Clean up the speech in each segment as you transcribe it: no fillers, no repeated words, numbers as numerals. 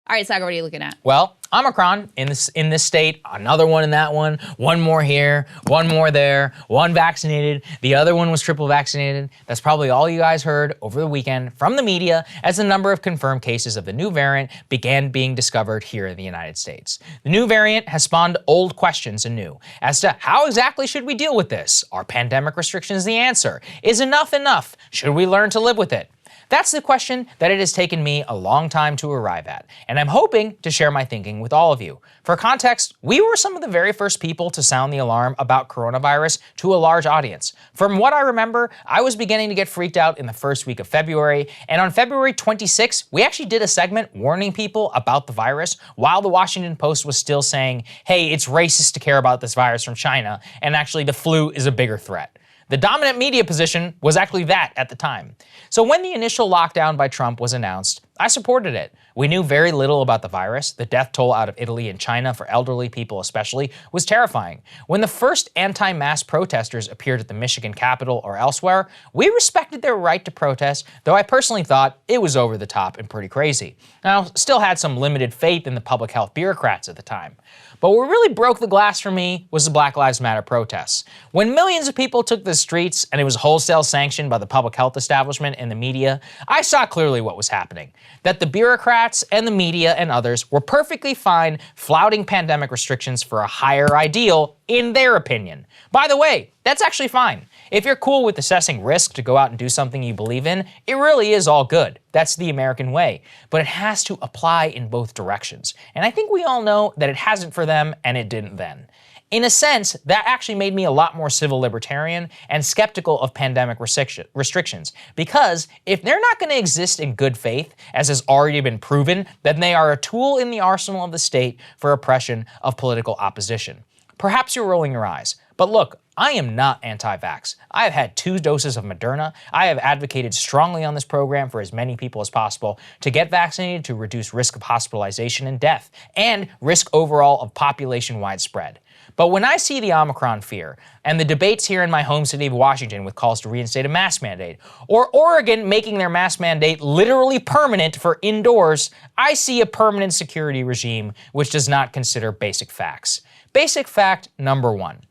All right, Saagar, what are you looking at? Well, Omicron in this state, another one in that one more here, one more there, one vaccinated, the other one was triple vaccinated. That's probably all you guys heard over the weekend from the media as the number of confirmed cases of the new variant began being discovered here in the United States. The new variant has spawned old questions anew as to how exactly should we deal with this? Are pandemic restrictions the answer? Is enough enough? Should we learn to live with it? That's the question that it has taken me a long time to arrive at, and I'm hoping to share my thinking with all of you. For context, we were some of the very first people to sound the alarm about coronavirus to a large audience. From what I remember, I was beginning to get freaked out in the first week of February, and on February 26th, we actually did a segment warning people about the virus while the Washington Post was still saying, hey, it's racist to care about this virus from China, and actually the flu is a bigger threat. The dominant media position was actually that at the time. So when the initial lockdown by Trump was announced, I supported it. We knew very little about the virus. The death toll out of Italy and China for elderly people especially was terrifying. When the first anti-mask protesters appeared at the Michigan Capitol or elsewhere, we respected their right to protest, though I personally thought it was over the top and pretty crazy. Now, still had some limited faith in the public health bureaucrats at the time. But what really broke the glass for me was the Black Lives Matter protests. When millions of people took the streets and it was wholesale sanctioned by the public health establishment and the media, I saw clearly what was happening. That the bureaucrats and the media and others were perfectly fine flouting pandemic restrictions for a higher ideal, in their opinion. By the way, that's actually fine. If you're cool with assessing risk to go out and do something you believe in, it really is all good. That's the American way. But it has to apply in both directions. And I think we all know that it hasn't for them and it didn't then. In a sense, that actually made me a lot more civil libertarian and skeptical of pandemic restrictions, because if they're not going to exist in good faith, as has already been proven, then they are a tool in the arsenal of the state for oppression of political opposition. Perhaps you're rolling your eyes, but look, I am not anti-vax. I have had 2 doses of Moderna. I have advocated strongly on this program for as many people as possible to get vaccinated to reduce risk of hospitalization and death, and risk overall of population-wide spread. But when I see the Omicron fear, and the debates here in my home city of Washington with calls to reinstate a mask mandate, or Oregon making their mask mandate literally permanent for indoors, I see a permanent security regime which does not consider basic facts. Basic fact number 1.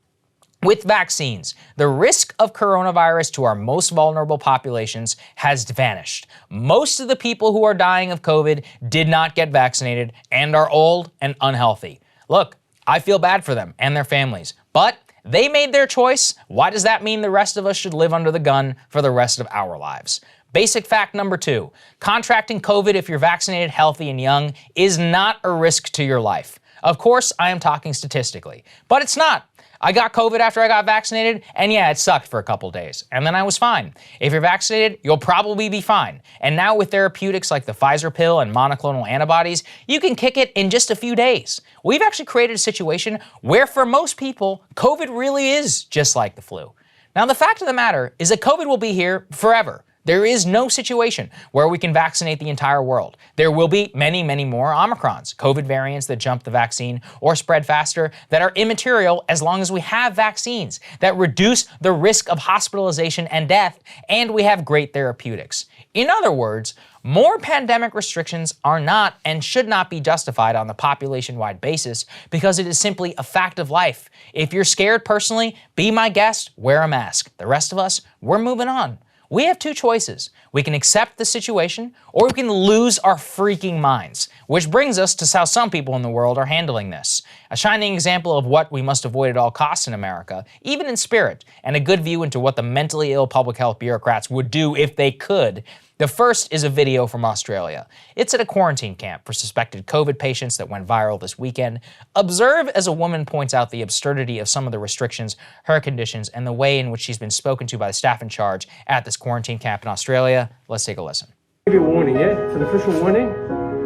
With vaccines, the risk of coronavirus to our most vulnerable populations has vanished. Most of the people who are dying of COVID did not get vaccinated and are old and unhealthy. Look, I feel bad for them and their families, but they made their choice. Why does that mean the rest of us should live under the gun for the rest of our lives? Basic fact number 2, contracting COVID if you're vaccinated, healthy, and young is not a risk to your life. Of course, I am talking statistically, but it's not. I got COVID after I got vaccinated, and yeah, it sucked for a couple days, and then I was fine. If you're vaccinated, you'll probably be fine. And now with therapeutics like the Pfizer pill and monoclonal antibodies, you can kick it in just a few days. We've actually created a situation where for most people, COVID really is just like the flu. Now, the fact of the matter is that COVID will be here forever. There is no situation where we can vaccinate the entire world. There will be many, many more Omicrons, COVID variants that jump the vaccine or spread faster, that are immaterial as long as we have vaccines that reduce the risk of hospitalization and death, and we have great therapeutics. In other words, more pandemic restrictions are not and should not be justified on the population-wide basis because it is simply a fact of life. If you're scared personally, be my guest, wear a mask. The rest of us, we're moving on. We have 2 choices. We can accept the situation, or we can lose our freaking minds, which brings us to how some people in the world are handling this. A shining example of what we must avoid at all costs in America, even in spirit, and a good view into what the mentally ill public health bureaucrats would do if they could. The first is a video from Australia. It's at a quarantine camp for suspected COVID patients that went viral this weekend. Observe as a woman points out the absurdity of some of the restrictions, her conditions, and the way in which she's been spoken to by the staff in charge at this quarantine camp in Australia. Let's take a listen. Give you a warning, yeah? It's an official warning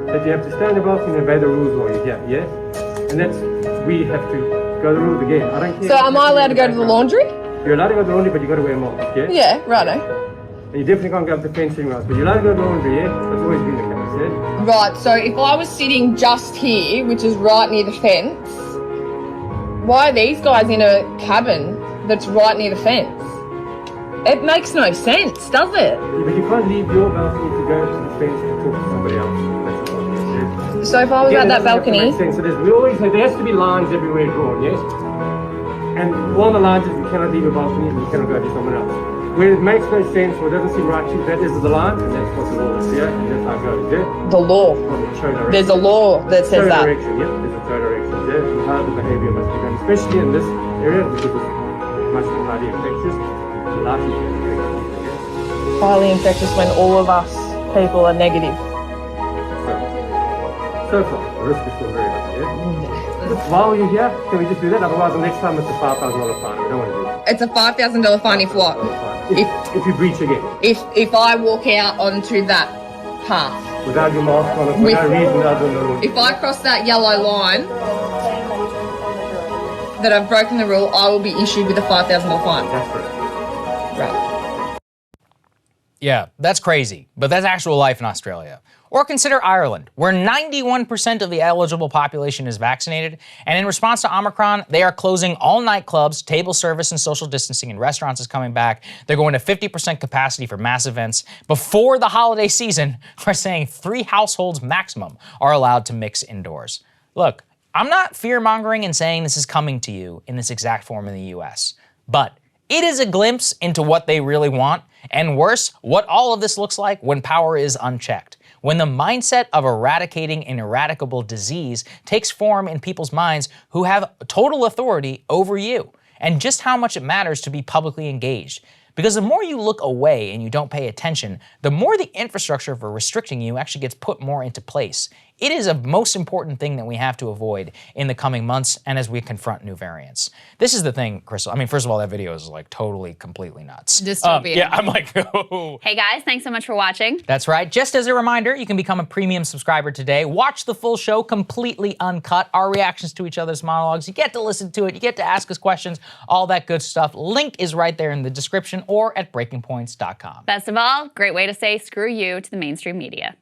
that you have to stand above and obey the rules while you're here, yeah? And that's, we have to go the rules again. I don't care. So am I allowed to go to the laundry? You're allowed to go to the laundry, but you've got to wear a mask, yeah? Yeah, righto. And you definitely can't go up to fencing rods, but you're allowed to go to the laundry, yeah? That's always been the case, yeah? Right, so if I was sitting just here, which is right near the fence, why are these guys in a cabin that's right near the fence? It makes no sense, does it? Yeah, but you can't leave your balcony to go to the fence to talk to somebody else. That's what it is, yeah? So if I was Again, at that it doesn't have to balcony, make sense. So there has to be lines everywhere drawn, yes? And one of the lines is you cannot leave a balcony and you cannot go to someone else. Where it makes no sense or doesn't seem right to you, that is the line, and that's what the law is, yeah? And that's how it goes, yeah? the law. From the show direction. There's a law that says Show that. direction, yeah? There's a show direction, yeah? And how the behaviour must be done, especially in this area because it's much more highly infectious. Largely infectious, yeah? Highly infectious when all of us people are negative. So far, the risk is still very high, yeah? While you're here, can we just do that? Otherwise, the next time it's a $5,000 fine. We don't want to do that. It's a $5,000 fine if what? If you breach again. If I walk out onto that path. Without your mask on, for no reason other than the rule. If I cross that yellow line that I've broken the rule, I will be issued with a $5,000 fine. That's correct. Right. Yeah, that's crazy, but that's actual life in Australia. Or consider Ireland, where 91% of the eligible population is vaccinated, and in response to Omicron, they are closing all nightclubs, table service and social distancing in restaurants is coming back. They're going to 50% capacity for mass events. Before the holiday season, we're saying 3 households maximum are allowed to mix indoors. Look, I'm not fear-mongering and saying this is coming to you in this exact form in the US, but it is a glimpse into what they really want, and worse, what all of this looks like when power is unchecked. When the mindset of eradicating an eradicable disease takes form in people's minds who have total authority over you, and just how much it matters to be publicly engaged. Because the more you look away and you don't pay attention, the more the infrastructure for restricting you actually gets put more into place. It is a most important thing that we have to avoid in the coming months and as we confront new variants. This is the thing, Crystal. I mean, first of all, that video is like totally, completely nuts. Dystopian. Yeah, I'm like, oh. Hey guys, thanks so much for watching. That's right. Just as a reminder, you can become a premium subscriber today. Watch the full show completely uncut, our reactions to each other's monologues. You get to listen to it. You get to ask us questions, all that good stuff. Link is right there in the description or at breakingpoints.com. Best of all, great way to say screw you to the mainstream media.